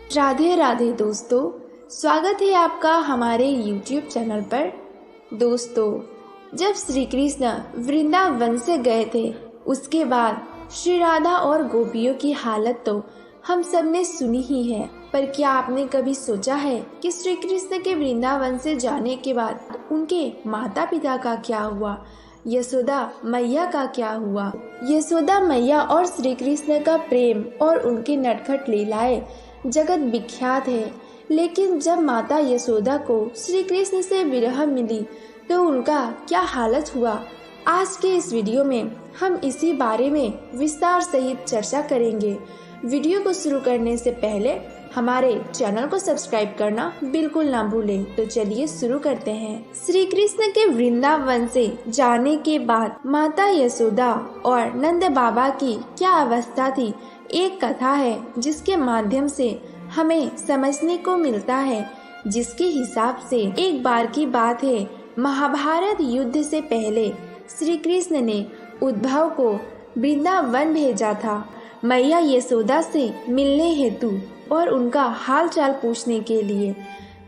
राधे राधे दोस्तों, स्वागत है आपका हमारे YouTube चैनल पर। दोस्तों, जब श्री कृष्ण वृंदावन से गए थे, उसके बाद श्री राधा और गोपियों की हालत तो हम सब ने सुनी ही है। पर क्या आपने कभी सोचा है कि श्री कृष्ण के वृंदावन से जाने के बाद उनके माता पिता का क्या हुआ, यशोदा मैया का क्या हुआ? यशोदा मैया और श्री कृष्ण का प्रेम और उनकी नटखट लीलाएं जगत विख्यात है। लेकिन जब माता यशोदा को श्री कृष्ण से विरह मिली तो उनका क्या हालत हुआ, आज के इस वीडियो में हम इसी बारे में विस्तार सहित चर्चा करेंगे। वीडियो को शुरू करने से पहले हमारे चैनल को सब्सक्राइब करना बिल्कुल ना भूलें। तो चलिए शुरू करते हैं। श्री कृष्ण के वृंदावन से जाने के बाद माता यशोदा और नंद बाबा की क्या अवस्था थी, एक कथा है जिसके माध्यम से हमें समझने को मिलता है। जिसके हिसाब से एक बार की बात है, महाभारत युद्ध से पहले श्री कृष्ण ने उद्धव को वृंदावन भेजा था मैया यशोदा से मिलने हेतु और उनका हाल चाल पूछने के लिए।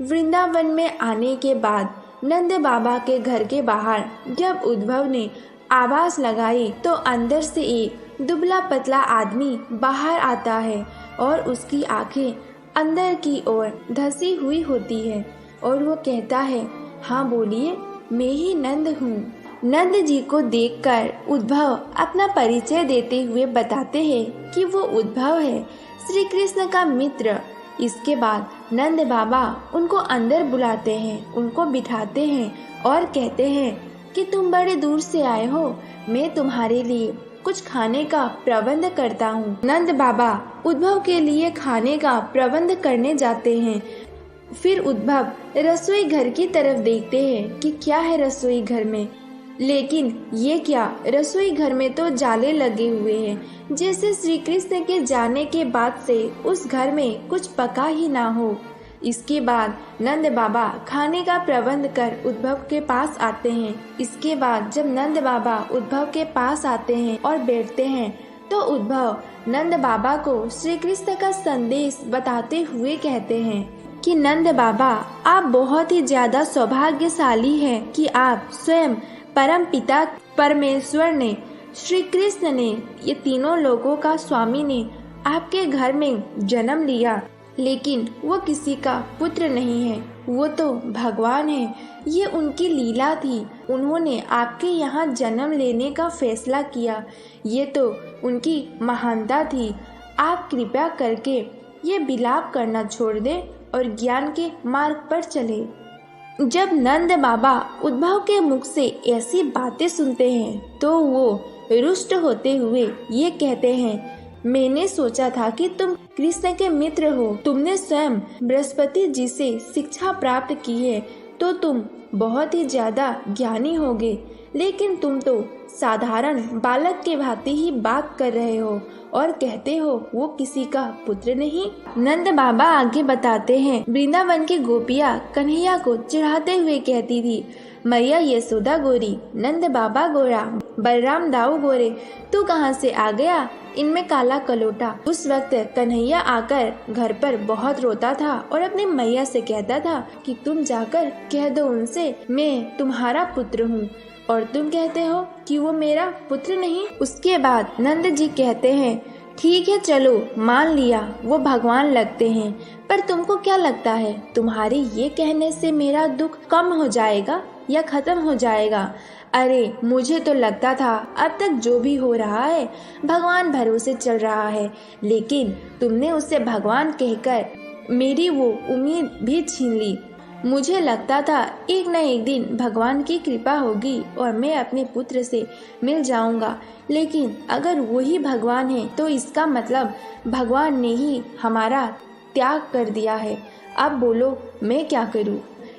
वृंदावन में आने के बाद नंद बाबा के घर के बाहर जब उद्धव ने आवाज लगाई तो अंदर से एक दुबला पतला आदमी बाहर आता है और उसकी आंखें अंदर की ओर धसी हुई होती है और वो कहता है, हाँ बोलिए, मैं ही नंद हूँ। नंद जी को देखकर उद्धव अपना परिचय देते हुए बताते हैं कि वो उद्धव है, श्री कृष्ण का मित्र। इसके बाद नंद बाबा उनको अंदर बुलाते हैं, उनको बिठाते हैं और कहते हैं कि तुम बड़े दूर से आए हो, मैं तुम्हारे लिए कुछ खाने का प्रबंध करता हूँ। नंद बाबा उद्धव के लिए खाने का प्रबंध करने जाते हैं। फिर उद्धव रसोई घर की तरफ देखते हैं कि क्या है रसोई घर में, लेकिन ये क्या, रसोई घर में तो जाले लगे हुए हैं, जैसे श्री कृष्ण के जाने के बाद से उस घर में कुछ पका ही ना हो। इसके बाद नंद बाबा खाने का प्रबंध कर उद्धव के पास आते हैं। इसके बाद जब नंद बाबा उद्धव के पास आते हैं और बैठते हैं तो उद्धव नंद बाबा को श्री कृष्ण का संदेश बताते हुए कहते हैं कि नंद बाबा, आप बहुत ही ज्यादा सौभाग्यशाली हैं कि आप स्वयं परम पिता परमेश्वर ने, श्री कृष्ण ने, ये तीनों लोगों का स्वामी ने आपके घर में जन्म लिया। लेकिन वो किसी का पुत्र नहीं है, वो तो भगवान है। ये उनकी लीला थी, उन्होंने आपके यहाँ जन्म लेने का फैसला किया। ये तो उनकी महानता थी। आप कृपया करके ये विलाप करना छोड़ दें और ज्ञान के मार्ग पर चले। जब नंद बाबा उद्धव के मुख से ऐसी बातें सुनते हैं तो वो रुष्ट होते हुए ये कहते हैं, मैंने सोचा था कि तुम कृष्ण के मित्र हो, तुमने स्वयं बृहस्पति जी से शिक्षा प्राप्त की है तो तुम बहुत ही ज्यादा ज्ञानी होगे, लेकिन तुम तो साधारण बालक के भांति ही बात कर रहे हो और कहते हो वो किसी का पुत्र नहीं। नंद बाबा आगे बताते हैं, वृंदावन की गोपियाँ कन्हैया को चिढ़ाते हुए कहती थी, मैया यशोदा गोरी, नंद बाबा गोरा, बलराम दाऊ गोरे, तू कहाँ से आ गया, इनमें काला कलोटा। उस वक्त कन्हैया आकर घर पर बहुत रोता था और अपनी मैया से कहता था कि तुम जाकर कह दो उनसे मैं तुम्हारा पुत्र हूँ और तुम कहते हो कि वो मेरा पुत्र नहीं। उसके बाद नंद जी कहते हैं, ठीक है चलो मान लिया वो भगवान लगते हैं, पर तुमको क्या लगता है तुम्हारे ये कहने से मेरा दुख कम हो जाएगा या खत्म हो जाएगा? अरे मुझे तो लगता था अब तक जो भी हो रहा है भगवान भरोसे चल रहा है, लेकिन तुमने उसे भगवान कहकर मेरी वो उम्मीद भी छीन ली। मुझे लगता था एक न एक दिन भगवान की कृपा होगी और मैं अपने पुत्र से मिल जाऊंगा, लेकिन अगर वही भगवान है तो इसका मतलब भगवान ने ही हमारा त्याग कर दिया है। अब बोलो मैं क्या करूं?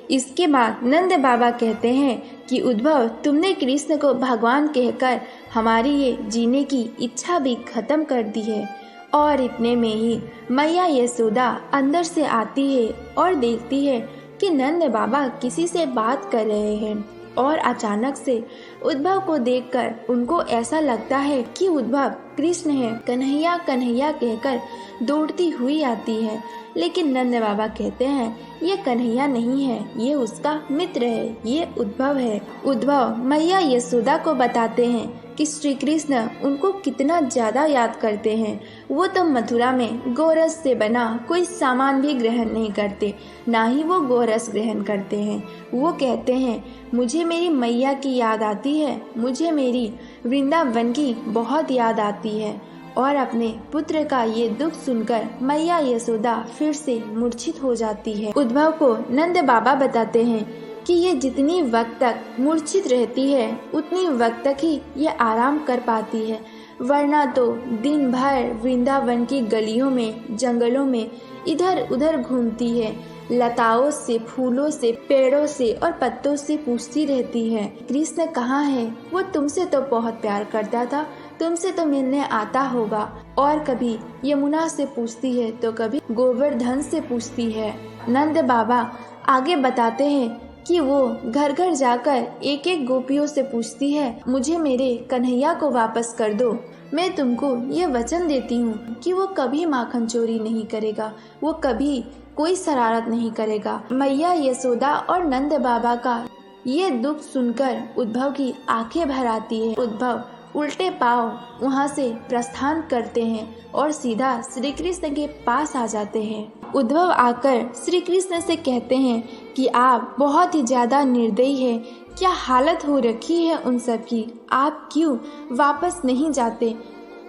इसके बाद नंद बाबा कहते हैं कि उद्धव, तुमने कृष्ण को भगवान कहकर हमारी ये जीने की इच्छा भी खत्म कर दी है। और इतने में ही मैया यशोदा अंदर से आती है और देखती है कि नंद बाबा किसी से बात कर रहे हैं और अचानक से उद्धव को देखकर उनको ऐसा लगता है कि उद्धव कृष्ण है, कन्हैया कन्हैया कहकर दौड़ती हुई आती है। लेकिन नंद बाबा कहते हैं ये कन्हैया नहीं है, ये उसका मित्र है, ये उद्धव है। उद्धव मैया यशोदा को बताते हैं कि श्री कृष्ण उनको कितना ज्यादा याद करते हैं। वो तो मथुरा में गोरस से बना कोई सामान भी ग्रहण नहीं करते, ना ही वो गोरस ग्रहण करते हैं। वो कहते हैं मुझे मेरी मैया की याद आती है, मुझे मेरी वृंदावन की बहुत याद आती है। और अपने पुत्र का ये दुख सुनकर मैया यशोदा फिर से मूर्छित हो जाती है। उद्धव को नंद बाबा बताते हैं कि ये जितनी वक्त तक मूर्छित रहती है उतनी वक्त तक ही ये आराम कर पाती है, वरना तो दिन भर वृंदावन की गलियों में, जंगलों में इधर उधर घूमती है, लताओं से, फूलों से, पेड़ों से और पत्तों से पूछती रहती है कृष्ण कहाँ है, वो तुमसे तो बहुत प्यार करता था, तुमसे तो मिलने आता होगा। और कभी यमुना से पूछती है तो कभी गोवर्धन से पूछती है। नंद बाबा आगे बताते हैं कि वो घर घर जाकर एक एक गोपियों से पूछती है मुझे मेरे कन्हैया को वापस कर दो, मैं तुमको ये वचन देती हूँ कि वो कभी माखन चोरी नहीं करेगा, वो कभी कोई शरारत नहीं करेगा। मैया यशोदा और नंद बाबा का ये दुख सुनकर उद्धव की आंखें भर आती है। उद्धव उल्टे पांव वहाँ से प्रस्थान करते हैं और सीधा श्री कृष्ण के पास आ जाते हैं। उद्धव आकर श्री कृष्ण से कहते हैं कि आप बहुत ही ज्यादा निर्दयी हैं, क्या हालत हो रखी है उन सब की, आप क्यों वापस नहीं जाते।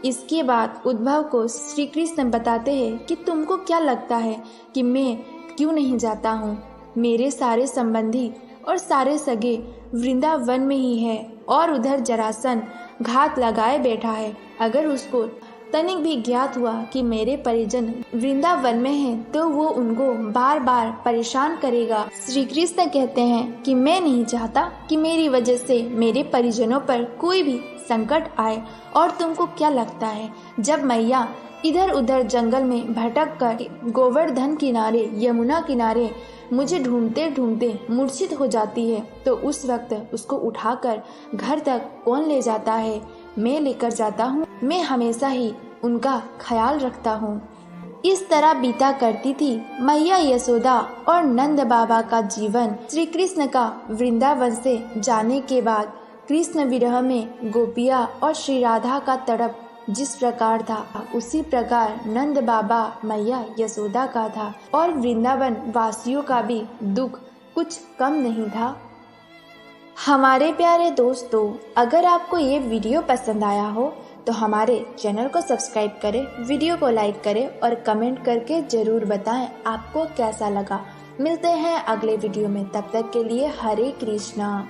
इसके बाद उद्धव को श्री कृष्ण बताते हैं कि तुमको क्या लगता है कि मैं क्यों नहीं जाता हूँ, मेरे सारे संबंधी और सारे सगे वृंदावन में ही है और उधर जरासन घात लगाए बैठा है। अगर उसको तनिक भी ज्ञात हुआ कि मेरे परिजन वृंदावन में हैं, तो वो उनको बार बार परेशान करेगा। श्री कृष्ण कहते हैं कि मैं नहीं चाहता कि मेरी वजह से मेरे परिजनों पर कोई भी संकट आए। और तुमको क्या लगता है जब मैया इधर उधर जंगल में भटक कर गोवर्धन किनारे, यमुना किनारे मुझे ढूंढते ढूंढते मूर्छित हो जाती है, तो उस वक्त उसको उठाकर घर तक कौन ले जाता है? मैं लेकर जाता हूँ, मैं हमेशा ही उनका ख्याल रखता हूँ। इस तरह बीता करती थी मैया यशोदा और नंद बाबा का जीवन। श्री कृष्ण का वृंदावन से जाने के बाद कृष्ण विरह में गोपिया और श्री राधा का तड़प जिस प्रकार था, उसी प्रकार नंद बाबा मैया यशोदा का था और वृंदावन वासियों का भी दुख कुछ कम नहीं था। हमारे प्यारे दोस्तों, अगर आपको ये वीडियो पसंद आया हो तो हमारे चैनल को सब्सक्राइब करें, वीडियो को लाइक करें और कमेंट करके जरूर बताएं आपको कैसा लगा। मिलते हैं अगले वीडियो में, तब तक के लिए हरे कृष्णा।